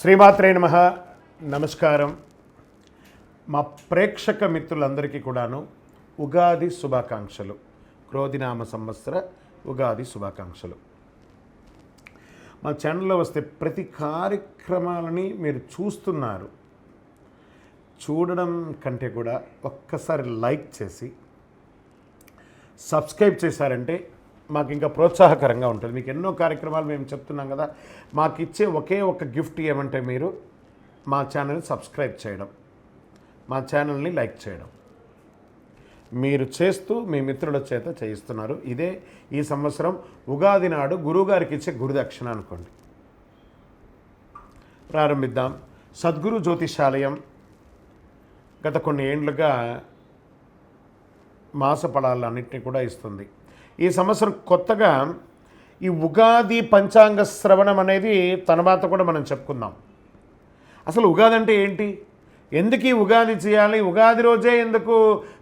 శ్రీమాత్రే నమః. నమస్కారం. మా ప్రేక్షక మిత్రులందరికీ కూడాను ఉగాది శుభాకాంక్షలు. క్రోధినామ సంవత్సర ఉగాది శుభాకాంక్షలు. మా ఛానల్లో వస్తే ప్రతి కార్యక్రమాలని మీరు చూస్తున్నారు. చూడడం కంటే కూడా ఒక్కసారి లైక్ చేసి సబ్స్క్రైబ్ చేశారంటే మాకు ఇంకా ప్రోత్సాహకరంగా ఉంటుంది. మీకు ఎన్నో కార్యక్రమాలు మేము చెప్తున్నాం కదా, మాకు ఇచ్చే ఒకే ఒక గిఫ్ట్ ఏమంటే మీరు మా ఛానల్ని సబ్స్క్రైబ్ చేయడం, మా ఛానల్ని లైక్ చేయడం. మీరు చేస్తూ మీ మిత్రుల చేత చేయిస్తున్నారు. ఇదే ఈ సంవత్సరం ఉగాది నాడు గురువుగారికి ఇచ్చే గురుదక్షిణ అనుకోండి. ప్రారంభిద్దాం. సద్గురు జ్యోతిషాలయం గత కొన్ని ఏండ్లుగా మాస ఫలాలన్నింటినీ కూడా ఇస్తుంది. ఈ సంవత్సరం కొత్తగా ఈ ఉగాది పంచాంగ శ్రవణం అనేది తర్వాత కూడా మనం చెప్పుకుందాం. అసలు ఉగాది అంటే ఏంటి, ఎందుకు ఈ ఉగాది చేయాలి, ఉగాది రోజే ఎందుకు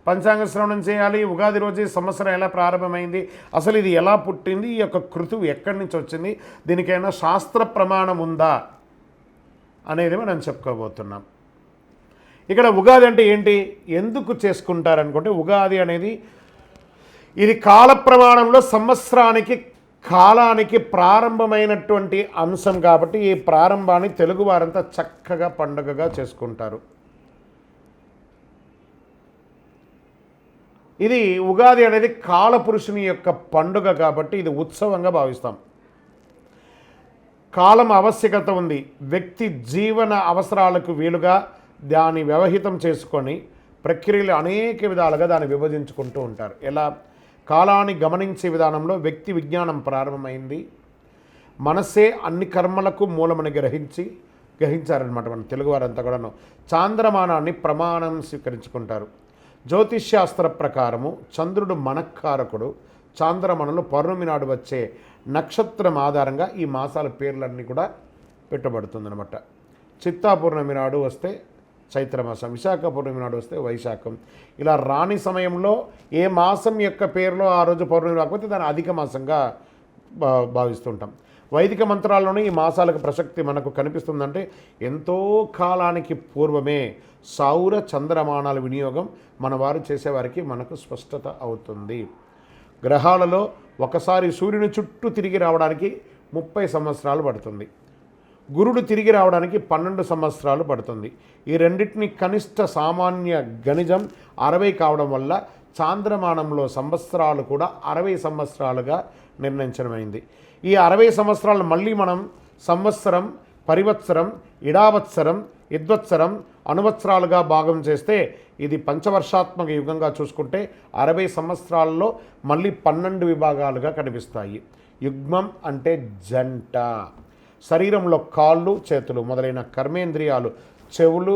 పంచాంగ శ్రవణం చేయాలి, ఉగాది రోజే సంవత్సరం ఎలా ప్రారంభమైంది, అసలు ఇది ఎలా పుట్టింది, ఈ యొక్క కృతువు ఎక్కడి నుంచి వచ్చింది, దీనికైనా శాస్త్ర ప్రమాణం ఉందా అనేది మనం చెప్పుకోబోతున్నాం. ఇక్కడ ఉగాది అంటే ఏంటి, ఎందుకు చేసుకుంటారనుకుంటే ఉగాది అనేది ఇది కాల ప్రమాణంలో సంవత్సరానికి కాలానికి ప్రారంభమైనటువంటి అంశం కాబట్టి ఈ ప్రారంభాన్ని తెలుగువారంతా చక్కగా పండుగగా చేసుకుంటారు. ఇది ఉగాది అనేది కాలపురుషుని యొక్క పండుగ కాబట్టి ఇది ఉత్సవంగా భావిస్తాం. కాలం ఆవశ్యకత ఉంది. వ్యక్తి జీవన అవసరాలకు వీలుగా దాన్ని వ్యవహితం చేసుకొని ప్రక్రియలు అనేక విధాలుగా దాన్ని విభజించుకుంటూ ఉంటారు. ఎలా కాలాన్ని గమనించే విధానంలో వ్యక్తి విజ్ఞానం ప్రారంభమైంది. మనసే అన్ని కర్మలకు మూలమని గ్రహించారనమాట. మన తెలుగువారంతా కూడాను చాంద్రమానాన్ని ప్రమాణం స్వీకరించుకుంటారు. జ్యోతిష్శాస్త్ర ప్రకారము చంద్రుడు మనఃకారకుడు. చాంద్రమానంలో పౌర్ణమి నాడు వచ్చే నక్షత్రం ఆధారంగా ఈ మాసాల పేర్లన్నీ కూడా పెట్టబడుతుందన్నమాట. చిత్తా పౌర్ణమి నాడు వస్తే చైత్రమాసం, విశాఖ పౌర్ణమి నాడు వస్తే వైశాఖం. ఇలా రాని సమయంలో ఏ మాసం యొక్క పేరులో ఆ రోజు పౌర్ణమి రాకపోతే దాన్ని అధిక మాసంగా భావిస్తుంటాం. వైదిక మంత్రాల్లోనే ఈ మాసాలకు ప్రసక్తి మనకు కనిపిస్తుందంటే ఎంతో కాలానికి పూర్వమే సౌర చంద్రమానాల వినియోగం మన వారు చేసేవారికి మనకు స్పష్టత అవుతుంది. గ్రహాలలో ఒకసారి సూర్యుని చుట్టూ తిరిగి రావడానికి 30 సంవత్సరాలు పడుతుంది. గురుడు తిరిగి రావడానికి 12 సంవత్సరాలు పడుతుంది. ఈ రెండింటిని కనిష్ట సామాన్య గణిజం 60 కావడం వల్ల చాంద్రమానంలో సంవత్సరాలు కూడా 60 సంవత్సరాలుగా నిర్ణయించడమైంది. ఈ 60 సంవత్సరాలు మళ్ళీ మనం సంవత్సరం, పరివత్సరం, ఇడావత్సరం, ఇద్వత్సరం, అనువత్సరాలుగా భాగం చేస్తే ఇది పంచవర్షాత్మక యుగంగా చూసుకుంటే 60 సంవత్సరాల్లో మళ్ళీ 12 విభాగాలుగా కనిపిస్తాయి. యుగ్మం అంటే జంట. శరీరంలో కాళ్ళు, చేతులు మొదలైన కర్మేంద్రియాలు, చెవులు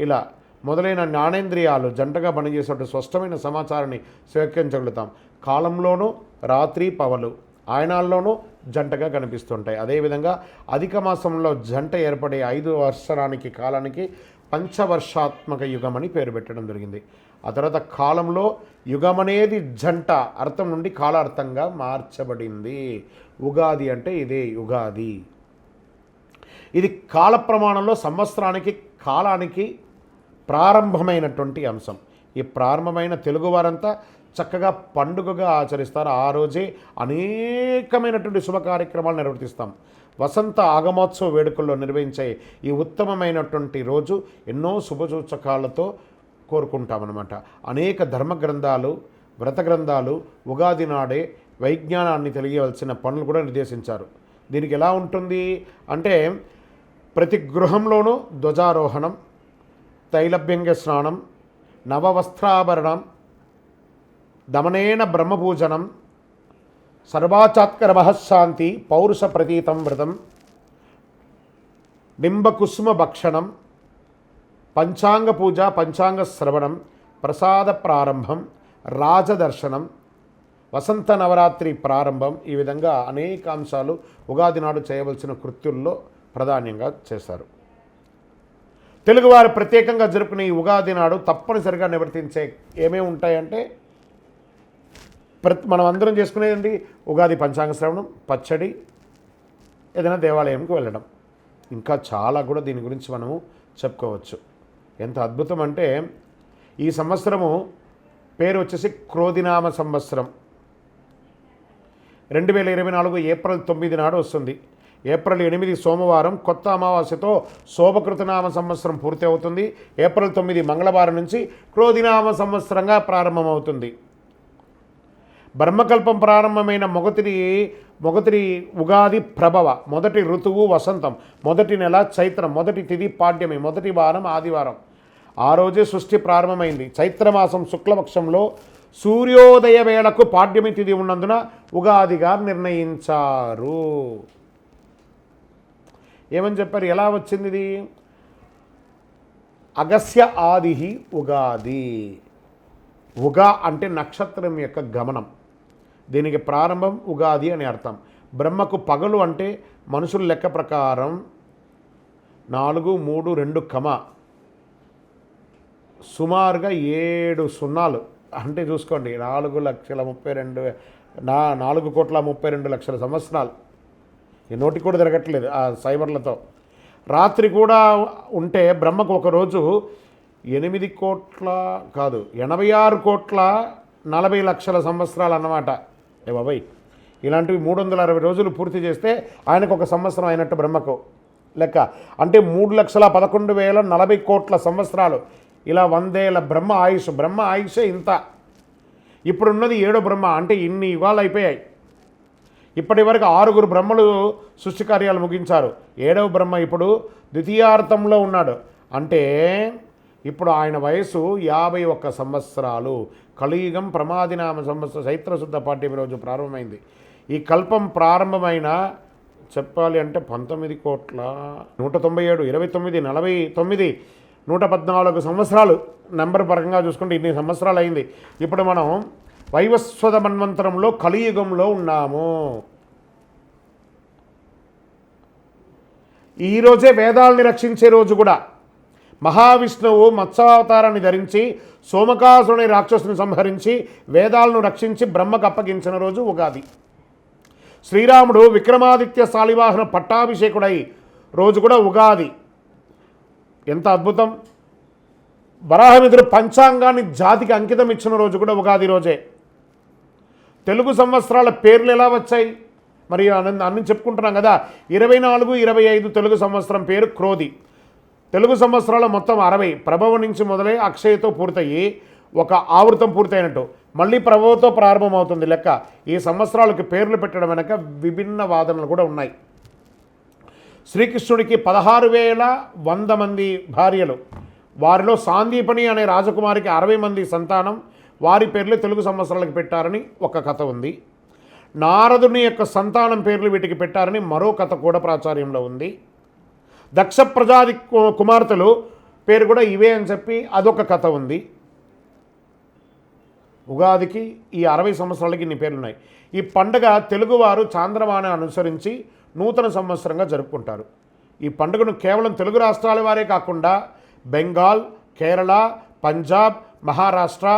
ఇలా మొదలైన జ్ఞానేంద్రియాలు జంటగా పనిచేసే స్పష్టమైన సమాచారాన్ని స్వీకరించగలుగుతాం. కాలంలోనూ రాత్రి పగలు ఆయనాల్లోనూ జంటగా కనిపిస్తుంటాయి. అదేవిధంగా అధిక మాసంలో జంట ఏర్పడే 5 సంవత్సరానికి కాలానికి పంచవర్షాత్మక యుగం అని పేరు పెట్టడం జరిగింది. ఆ తర్వాత కాలంలో యుగం అనేది జంట అర్థం నుండి కాలార్థంగా మార్చబడింది. ఉగాది అంటే ఇదే ఉగాది. ఇది కాల ప్రమాణంలో సంవత్సరానికి కాలానికి ప్రారంభమైనటువంటి అంశం. ఈ ప్రారంభమైన తెలుగువారంతా చక్కగా పండుగగా ఆచరిస్తారు. ఆ రోజే అనేకమైనటువంటి శుభ కార్యక్రమాలు నిర్వర్తిస్తాం. వసంత ఆగమోత్సవ వేడుకల్లో నిర్వహించే ఈ ఉత్తమమైనటువంటి రోజు ఎన్నో శుభసూచకాలతో కోరుకుంటామన్నమాట. అనేక ధర్మ గ్రంథాలు, వ్రత గ్రంథాలు ఉగాది నాడే వైజ్ఞానాన్ని తెలియవలసిన పనులు కూడా నిర్దేశించారు. దీనికి ఎలా ఉంటుంది అంటే ప్రతి గృహంలోనూ ధ్వజారోహణం, తైలభ్యంగ స్నానం, నవవస్త్రాభరణం, దమనేన బ్రహ్మపూజనం, సర్వాచాత్కర మహశాంతి, పౌరుష ప్రతీతం వ్రతం, బింబకుసుమ భక్షణం, పంచాంగ పూజ, పంచాంగ శ్రవణం, ప్రసాద ప్రారంభం, రాజదర్శనం, వసంత నవరాత్రి ప్రారంభం. ఈ విధంగా అనేక అంశాలు ఉగాది నాడు చేయవలసిన కృత్యుల్లో ప్రాధాన్యంగా చేశారు. తెలుగువారు ప్రత్యేకంగా జరుపుకునే ఈ ఉగాది నాడు తప్పనిసరిగా నివర్తించే ఏమేమి ఉంటాయంటే మనం అందరం చేసుకునేదండి ఉగాది పంచాంగ శ్రవణం, పచ్చడి, ఏదైనా దేవాలయంకి వెళ్ళడం. ఇంకా చాలా కూడా దీని గురించి మనము చెప్పుకోవచ్చు. ఎంత అద్భుతం అంటే ఈ సంవత్సరము పేరు వచ్చేసి క్రోధినామ సంవత్సరం. 2024 ఏప్రిల్ 9 నాడు వస్తుంది. ఏప్రిల్ 8 సోమవారం కొత్త అమావాస్యతో శోభకృతనామ సంవత్సరం పూర్తి అవుతుంది. ఏప్రిల్ 9 మంగళవారం నుంచి క్రోధినామ సంవత్సరంగా ప్రారంభమవుతుంది. బ్రహ్మకల్పం ప్రారంభమైన మొగతిరి ఉగాది ప్రభవ. మొదటి ఋతువు వసంతం, మొదటి నెల చైత్రం, మొదటి తిథి పాడ్యమి, మొదటి వారం ఆదివారం. ఆ రోజే సృష్టి ప్రారంభమైంది. చైత్రమాసం శుక్లపక్షంలో సూర్యోదయ వేళకు పాడ్యమి తిథి ఉన్నందున ఉగాదిగా నిర్ణయించారు. ఏమని చెప్పారు? ఎలా వచ్చింది ఇది? అగస్య ఆదిహి ఉగాది. ఉగా అంటే నక్షత్రం యొక్క గమనం, దీనికి ప్రారంభం ఉగాది అని అర్థం. బ్రహ్మకు పగలు అంటే మనుషుల లెక్క ప్రకారం 4, 3, 2 సుమారుగా 7 సున్నాలు అంటే చూసుకోండి, 4,32,4,32,00,000 సంవత్సరాలు. ఈ నోటికి కూడా తిరగట్లేదు ఆ సైబర్లతో. రాత్రి కూడా ఉంటే బ్రహ్మకు ఒకరోజు 86,40,00,000 సంవత్సరాలు అన్నమాట. బాబాయ్, ఇలాంటివి 360 రోజులు పూర్తి చేస్తే ఆయనకు ఒక సంవత్సరం అయినట్టు బ్రహ్మకు లెక్క. అంటే 3,11,40,00,000 సంవత్సరాలు. ఇలా 100 ఏళ్ల బ్రహ్మ ఆయుషే ఇంత. ఇప్పుడున్నది 7వ బ్రహ్మ, అంటే ఇన్ని యుగాలు అయిపోయాయి. ఇప్పటి వరకు 6 బ్రహ్మలు సృష్టి కార్యాలు ముగించారు. 7వ బ్రహ్మ ఇప్పుడు ద్వితీయార్థంలో ఉన్నాడు. అంటే ఇప్పుడు ఆయన వయసు 51 సంవత్సరాలు. కలియుగం ప్రమాదినామ సంవత్సరం చైత్రశుద్ధ పాడ్యమి రోజు ప్రారంభమైంది. ఈ కల్పం ప్రారంభమైన చెప్పాలి అంటే 19,197,29, 49, 114 సంవత్సరాలు నెంబర్ పరంగా చూసుకుంటే ఇన్ని సంవత్సరాలు అయింది. ఇప్పుడు మనం వైవస్వత మన్వంతరంలో కలియుగంలో ఉన్నాము. ఈరోజే వేదాలని రక్షించే రోజు కూడా. మహావిష్ణువు మత్స్యావతారాన్ని ధరించి సోమకాసుని రాక్షసుని సంహరించి వేదాలను రక్షించి బ్రహ్మకు అప్పగించిన రోజు ఉగాది. శ్రీరాముడు విక్రమాదిత్య శాలివాహన పట్టాభిషేకుడై రోజు కూడా ఉగాది. ఎంత అద్భుతం! వరాహమిత్రుడు పంచాంగాన్ని జాతికి అంకితం ఇచ్చిన రోజు కూడా ఉగాది రోజే. తెలుగు సంవత్సరాల పేర్లు ఎలా వచ్చాయి మరి అన్ని చెప్పుకుంటున్నాం కదా. 24, 25 తెలుగు సంవత్సరం పేరు క్రోధి. తెలుగు సంవత్సరాలు మొత్తం 60. ప్రభవ నుంచి మొదలై అక్షయతో పూర్తయ్యి ఒక ఆవృతం పూర్తయినట్టు మళ్ళీ ప్రభవతో ప్రారంభమవుతుంది లెక్క. ఈ సంవత్సరాలకు పేర్లు పెట్టడం వెనక విభిన్న వాదనలు కూడా ఉన్నాయి. శ్రీకృష్ణుడికి 16,100 మంది భార్యలు, వారిలో సాందీపని అనే రాజకుమారికి 60 మంది సంతానం. వారి పేర్లు తెలుగు సంవత్సరాలకు పెట్టారని ఒక కథ ఉంది. నారదుని యొక్క సంతానం పేర్లు వీటికి పెట్టారని మరో కథ కూడా ప్రాచుర్యంలో ఉంది. దక్ష ప్రజాది కుమార్తెలు పేరు కూడా ఇవే అని చెప్పి అదొక కథ ఉంది. ఉగాదికి ఈ 60 సంవత్సరాలకి ఇన్ని పేర్లున్నాయి. ఈ పండుగ తెలుగువారు చాంద్రమాన అనుసరించి నూతన సంవత్సరంగా జరుపుకుంటారు. ఈ పండుగను కేవలం తెలుగు రాష్ట్రాల వారే కాకుండా బెంగాల్, కేరళ, పంజాబ్, మహారాష్ట్ర,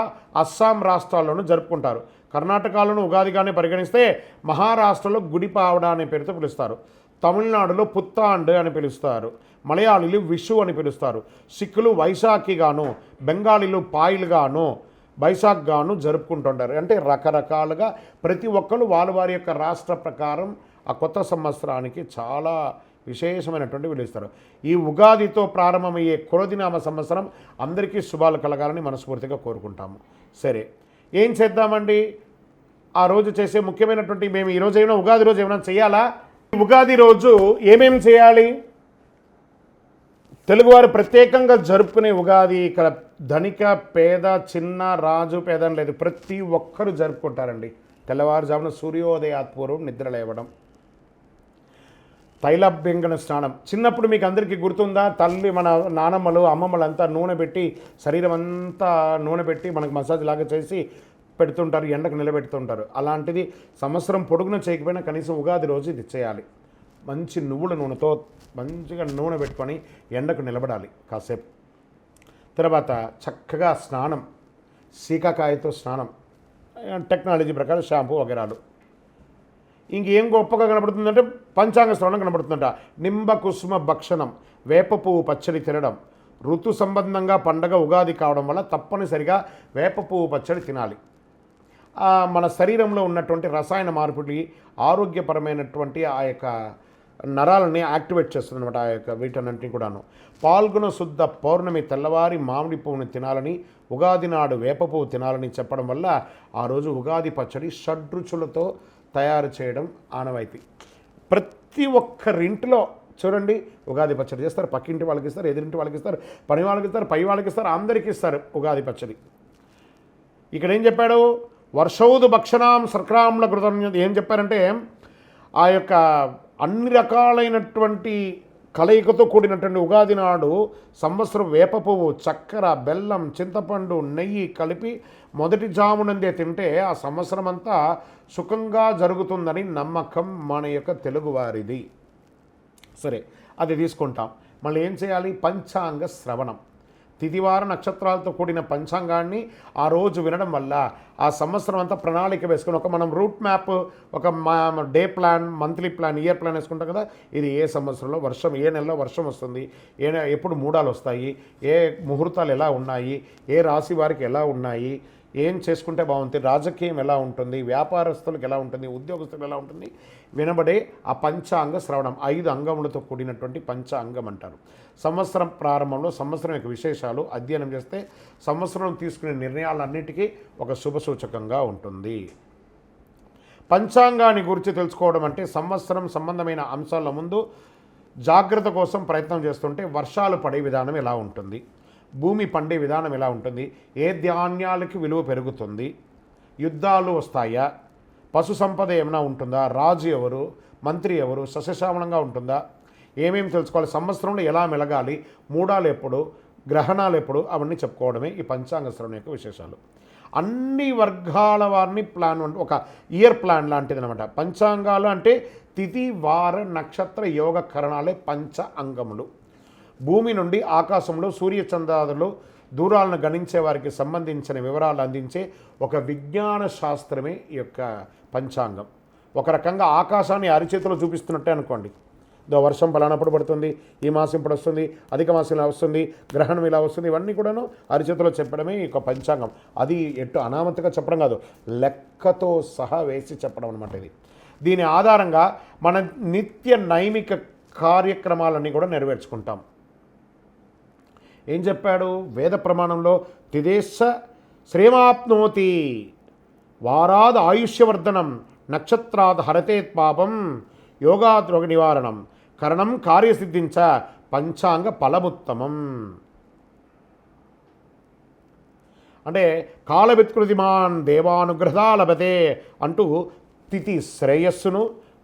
అస్సాం రాష్ట్రాల్లోనూ జరుపుకుంటారు. కర్ణాటకలోను ఉగాదిగానే పరిగణిస్తే మహారాష్ట్రలో గుడి పావడ అనే పేరుతో పిలుస్తారు. తమిళనాడులో పుత్తాండ్ అని పిలుస్తారు. మలయాళీలు విషు అని పిలుస్తారు. సిక్కులు వైశాఖిగాను, బెంగాలీలు పాయిల్గాను, బైశాఖ్గాను జరుపుకుంటుంటారు. అంటే రకరకాలుగా ప్రతి ఒక్కరు వారి యొక్క రాష్ట్ర ప్రకారం ఆ కొత్త సంవత్సరానికి చాలా విశేషమైనటువంటి పిలుస్తారు. ఈ ఉగాదితో ప్రారంభమయ్యే క్రోధినామ సంవత్సరం అందరికీ శుభాలు కలగాలని మనస్ఫూర్తిగా కోరుకుంటాము. సరే, ఏం చేద్దామండి? ఆ రోజు చేసే ముఖ్యమైనటువంటి మేము ఈరోజు ఏమైనా ఉగాది రోజు ఏమైనా చేయాలా? ఉగాది రోజు ఏమేమి చేయాలి? తెలుగువారు ప్రత్యేకంగా జరుపుకునే ఉగాది ఇక్కడ ధనిక పేద చిన్న రాజు పేద అని లేదు, ప్రతి ఒక్కరూ జరుపుకుంటారండి. తెల్లవారుజామున సూర్యోదయాత్పూర్వం నిద్ర లేవడం, తైలాభ్యంగన స్నానం. చిన్నప్పుడు మీకు అందరికీ గుర్తుందా? తల్లి మన నానమ్మలు అమ్మమ్మలు అంతా నూనె పెట్టి శరీరం అంతా నూనె పెట్టి మనకు మసాజ్ లాగా చేసి పెడుతుంటారు, ఎండకు నిలబెడుతుంటారు. అలాంటిది సంవత్సరం పొడుగున చేయకపోయినా కనీసం ఉగాది రోజు ఇది చేయాలి. మంచి నువ్వుల నూనెతో మంచిగా నూనె పెట్టుకొని ఎండకు నిలబడాలి కాసేపు. తర్వాత చక్కగా స్నానం, సీకాకాయతో స్నానం, టెక్నాలజీ ప్రకారం షాంపూ వగేరాలు. ఇంకేం గొప్పగా కనబడుతుందంటే పంచాంగ శ్రవణం కనబడుతుందంట. నింబ కుసుమ భక్షణం, వేప పువ్వు పచ్చడి తినడం, ఋతు సంబంధంగా పండగ ఉగాది కావడం వల్ల తప్పనిసరిగా వేప పువ్వు పచ్చడి తినాలి. మన శరీరంలో ఉన్నటువంటి రసాయన మార్పులు ఆరోగ్యపరమైనటువంటి ఆ యొక్క నరాలని యాక్టివేట్ చేస్తుంది అనమాట. ఆ యొక్క వీటన్నింటినీ కూడాను. పాల్గొన శుద్ధ పౌర్ణమి తెల్లవారి మామిడి పువ్వుని తినాలని, ఉగాది నాడు వేప పువ్వు తినాలని చెప్పడం వల్ల ఆ రోజు ఉగాది పచ్చడి షడ్రుచులతో తయారు చేయడం ఆనవాయితీ. ప్రతి ఒక్కరింటిలో చూడండి ఉగాది పచ్చడి చేస్తారు. పక్కింటి వాళ్ళకి ఇస్తారు, ఎదురింటి వాళ్ళకి ఇస్తారు, పని వాళ్ళకి ఇస్తారు, పై వాళ్ళకి ఇస్తారు, అందరికీ ఇస్తారు ఉగాది పచ్చడి. ఇక్కడ ఏం చెప్పాడు? వర్షౌదు భక్షణాం సర్క్రామ్ల కృతం. ఏం చెప్పారంటే ఆ యొక్క అన్ని రకాలైనటువంటి కలయికతో కూడినటువంటి ఉగాది నాడు సంవత్సరం వేప పువ్వు, చక్కెర, బెల్లం, చింతపండు, నెయ్యి కలిపి మొదటి జామునందే తింటే ఆ సంవత్సరం అంతా సుఖంగా జరుగుతుందని నమ్మకం మన యొక్క తెలుగువారిది. సరే, అది తీసుకుంటాం. మళ్ళీ ఏం చేయాలి? పంచాంగ శ్రవణం. తిథివార నక్షత్రాలతో కూడిన పంచాంగాన్ని ఆ రోజు వినడం వల్ల ఆ సంవత్సరం అంతా ప్రణాళిక వేసుకొని మనం రూట్ మ్యాప్, ఒక day plan, monthly plan, year plan వేసుకుంటాం కదా. ఇది ఏ సంవత్సరంలో వర్షం, ఏ నెలలో వర్షం వస్తుంది, ఎప్పుడు మూడాలు వస్తాయి, ఏ ముహూర్తాలు ఎలా ఉన్నాయి, ఏ రాశి వారికి ఎలా ఉన్నాయి, ఏం చేసుకుంటే బాగుంటుంది, రాజకీయం ఎలా ఉంటుంది, వ్యాపారస్తులకు ఎలా ఉంటుంది, ఉద్యోగస్తులకు ఎలా ఉంటుంది, వినబడే ఆ పంచాంగ శ్రవణం 5 అంగములతో కూడినటువంటి పంచాంగం అంటారు. సంవత్సరం ప్రారంభంలో సంవత్సరం యొక్క విశేషాలు అధ్యయనం చేస్తే సంవత్సరం తీసుకునే నిర్ణయాలన్నిటికీ ఒక శుభసూచకంగా ఉంటుంది. పంచాంగాన్ని గురించి తెలుసుకోవడం అంటే సంవత్సరం సంబంధమైన అంశాల ముందు జాగ్రత్త కోసం ప్రయత్నం చేస్తుంటే వర్షాలు పడే విధానం ఎలా ఉంటుంది, భూమి పండే విధానం ఎలా ఉంటుంది, ఏ ధాన్యాలకి విలువ పెరుగుతుంది, యుద్ధాలు వస్తాయా, పశు సంపద ఏమైనా ఉంటుందా, రాజు ఎవరు, మంత్రి ఎవరు, సస్యశ్యామలంగా ఉంటుందా, ఏమేమి తెలుసుకోవాలి, సంవత్సరంలో ఎలా మెలగాలి, మూడాలు ఎప్పుడు, గ్రహణాలు ఎప్పుడు, అవన్నీ చెప్పుకోవడమే ఈ పంచాంగ శ్రవణం యొక్క విశేషాలు. అన్ని వర్గాల వారిని ప్లాన్, ఒక ఇయర్ ప్లాన్ లాంటిది అనమాట. పంచాంగాలు అంటే తిథి వార నక్షత్ర యోగ కరణాలే పంచ అంగములు. భూమి నుండి ఆకాశంలో సూర్యచంద్రాదులు దూరాలను గణించే వారికి సంబంధించిన వివరాలు అందించే ఒక విజ్ఞాన శాస్త్రమే ఈ యొక్క పంచాంగం. ఒక రకంగా ఆకాశాన్ని అరిచేతిలో చూపిస్తున్నట్టే అనుకోండి. వర్షం పలానప్పుడు పడుతుంది, ఈ మాసం ఇప్పుడు వస్తుంది, అధిక మాసం ఇలా వస్తుంది, గ్రహణం ఇలా వస్తుంది, ఇవన్నీ కూడాను అరిచేతిలో చెప్పడమే ఈ యొక్క పంచాంగం. అది ఎటు అనామతిగా చెప్పడం కాదు, లెక్కతో సహా వేసి చెప్పడం అనమాట. ఇది దీని ఆధారంగా మన నిత్య నైమిక కార్యక్రమాలన్నీ కూడా నెరవేర్చుకుంటాం. ఏం చెప్పాడు వేద ప్రమాణంలో? తిదేశ శ్రేమాప్నోతి, వారాద్ ఆయుష్యవర్ధనం, నక్షత్రాద్ హరతేత్ పాపం, యోగాద్ రోగ నివారణం, కరణం కార్యసిద్ధించ, పంచాంగ ఫలముత్తమం. అంటే కాలవిత్కృతిమాన్ దేవానుగ్రహా లభతే అంటూ తిథి శ్రేయస్సును,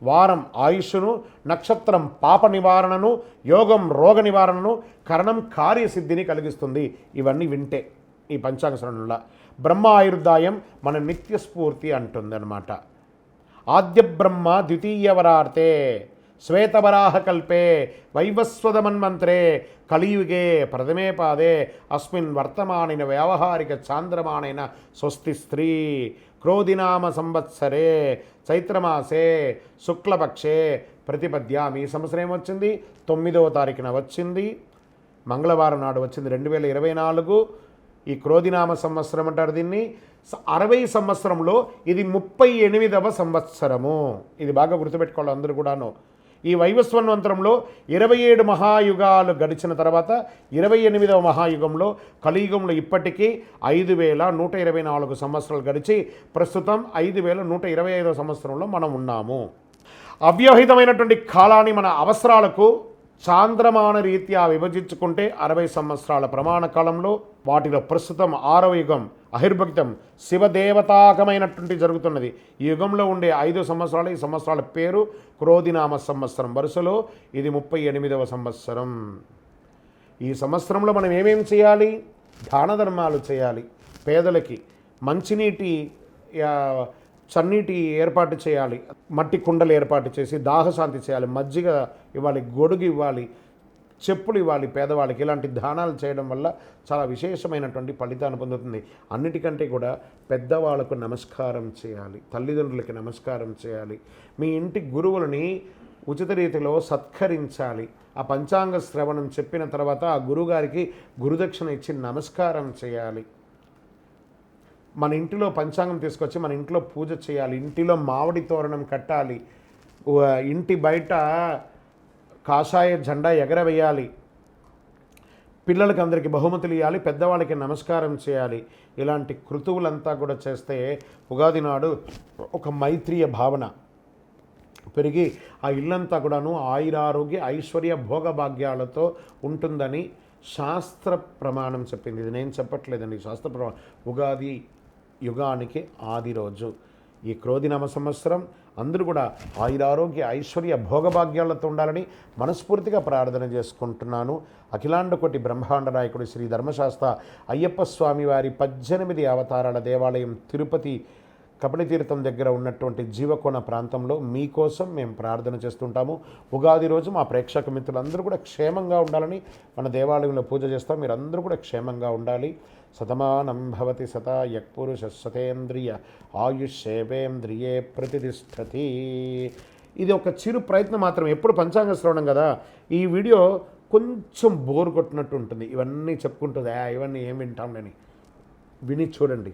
వారం ఆయుష్ను, నక్షత్రం పాప నివారణను, యోగం రోగ నివారణను, కరణం కార్యసిద్ధిని కలిగిస్తుంది. ఇవన్నీ వింటే ఈ పంచాంగ శ్రవణంలో బ్రహ్మ ఆయుర్దాయం మన నిత్యస్ఫూర్తి అంటుంది అనమాట. ఆద్య బ్రహ్మ ద్వితీయవరార్తే శ్వేతవరాహ కల్పే వైవస్వదమన్మంత్రే కలియుగే ప్రథమే పాదే అస్మిన్ వర్తమానిన వ్యావహారిక చాంద్రమానైన స్వస్తి స్త్రీ క్రోధినామ సంవత్సరే చైత్రమాసే శుక్లపక్షే ప్రతిపద్యాం. ఈ సంవత్సరం ఏమొచ్చింది? 9వ తారీఖున వచ్చింది, మంగళవారం నాడు వచ్చింది 2024. ఈ క్రోధినామ సంవత్సరం అంటారు దీన్ని. 60 సంవత్సరంలో ఇది 38వ సంవత్సరము. ఇది బాగా గుర్తుపెట్టుకోవాలి అందరూ కూడాను. ఈ వైవస్వన్వంతరంలో 27 మహాయుగాలు గడిచిన తర్వాత 28వ మహాయుగంలో కలియుగంలో ఇప్పటికీ 5124 సంవత్సరాలు గడిచి ప్రస్తుతం 5125వ సంవత్సరంలో మనం ఉన్నాము. అవ్యవహితమైనటువంటి కాలాన్ని మన అవసరాలకు చాంద్రమాన రీత్యా విభజించుకుంటే 60 సంవత్సరాల ప్రమాణ కాలంలో వాటిలో ప్రస్తుతం 6వ యుగం అహిర్భక్తం శివదేవతాకమైనటువంటి జరుగుతున్నది. ఈ యుగంలో ఉండే 5 సంవత్సరాలు, ఈ సంవత్సరాల పేరు క్రోధినామ సంవత్సరం. వరుసలో ఇది 38వ సంవత్సరం. ఈ సంవత్సరంలో మనం ఏమేమి చేయాలి? దాన ధర్మాలు చేయాలి. పేదలకి మంచినీటి చన్నీటి ఏర్పాటు చేయాలి, మట్టి కుండలు ఏర్పాటు చేసి దాహశాంతి చేయాలి, మజ్జిగ ఇవ్వాలి, గొడుగు ఇవ్వాలి, చెప్పులు ఇవ్వాలి పేదవాళ్ళకి. ఇలాంటి దానాలు చేయడం వల్ల చాలా విశేషమైనటువంటి ఫలితాన్ని పొందుతుంది. అన్నిటికంటే కూడా పెద్దవాళ్ళకు నమస్కారం చేయాలి, తల్లిదండ్రులకి నమస్కారం చేయాలి, మీ ఇంటి గురువులని ఉచిత రీతిలో సత్కరించాలి. ఆ పంచాంగ శ్రవణం చెప్పిన తర్వాత ఆ గురువుగారికి గురుదక్షిణ ఇచ్చి నమస్కారం చేయాలి. మన ఇంటిలో పంచాంగం తీసుకొచ్చి మన ఇంట్లో పూజ చేయాలి, ఇంటిలో మామిడి తోరణం కట్టాలి, ఇంటి బయట కాషాయ జెండా ఎగరవేయాలి, పిల్లలకి అందరికీ బహుమతులు ఇవ్వాలి, పెద్దవాళ్ళకి నమస్కారం చేయాలి. ఇలాంటి కృతువులంతా కూడా చేస్తే ఉగాది నాడు ఒక మైత్రీయ భావన పెరిగి ఆ ఇల్లంతా కూడాను ఆయురారోగ్య ఐశ్వర్య భోగభాగ్యాలతో ఉంటుందని శాస్త్ర ప్రమాణం చెప్పింది. ఇది నేను చెప్పట్లేదండి, శాస్త్ర ప్రమాణం. ఉగాది యుగానికి ఆది రోజు. ఈ క్రోధినామ సంవత్సరం అందరూ కూడా ఆయురారోగ్య ఐశ్వర్య భోగభాగ్యాలతో ఉండాలని మనస్ఫూర్తిగా ప్రార్థన చేసుకుంటున్నాను. అఖిలాండ కోటి బ్రహ్మాండ నాయకుడు శ్రీ ధర్మశాస్త్ర అయ్యప్ప స్వామి వారి 18 అవతారాల దేవాలయం తిరుపతి కపిలతీర్థం దగ్గర ఉన్నటువంటి జీవకోణ ప్రాంతంలో మీకోసం మేము ప్రార్థన చేస్తుంటాము. ఉగాది రోజు మా ప్రేక్షక మిత్రులందరూ కూడా క్షేమంగా ఉండాలని మన దేవాలయంలో పూజ చేస్తాం. మీరందరూ కూడా క్షేమంగా ఉండాలి. శతమానం భవతి శతాయః పురుషః శతేంద్రియ ఆయుష్యేవేంద్రియే ప్రతిష్టతి. ఇది ఒక చిరు ప్రయత్నం మాత్రం. ఎప్పుడు పంచాంగ శ్రవణం కదా, ఈ వీడియో కొంచెం బోర్ కొట్టినట్టు ఉంటుంది. ఇవన్నీ చెప్పుకుంటుంది, ఇవన్నీ ఏం వింటాంలేని. విని చూడండి.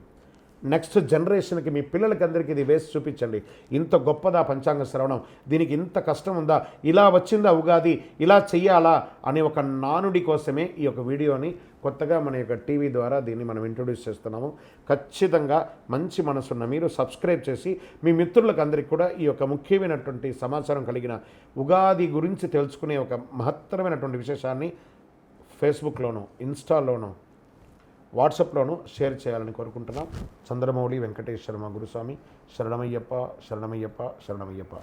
నెక్స్ట్ జనరేషన్కి మీ పిల్లలకి అందరికీ ఇది వేసి చూపించండి. ఇంత గొప్పదా పంచాంగ శ్రవణం, దీనికి ఇంత కష్టం ఉందా, ఇలా వచ్చిందా ఉగాది, ఇలా చెయ్యాలా అనే ఒక నానుడి కోసమే ఈ యొక్క వీడియోని కొత్తగా మన యొక్క టీవీ ద్వారా దీన్ని మనం ఇంట్రొడ్యూస్ చేస్తున్నాము. ఖచ్చితంగా మంచి మనసున్న మీరు సబ్స్క్రైబ్ చేసి మీ మిత్రులకు అందరికీ కూడా ఈ యొక్క ముఖ్యమైనటువంటి సమాచారం కలిగిన ఉగాది గురించి తెలుసుకునే ఒక మహత్తరమైనటువంటి విశేషాన్ని ఫేస్బుక్లోనూ ఇన్స్టాలోనూ వాట్సాప్లోనూ షేర్ చేయాలని కోరుకుంటున్నాం. చంద్రమౌళి వెంకటేశ్వర గురుస్వామి. శరణమయ్యప్ప శరణమయ్యప్ప శరణమయ్యప్ప.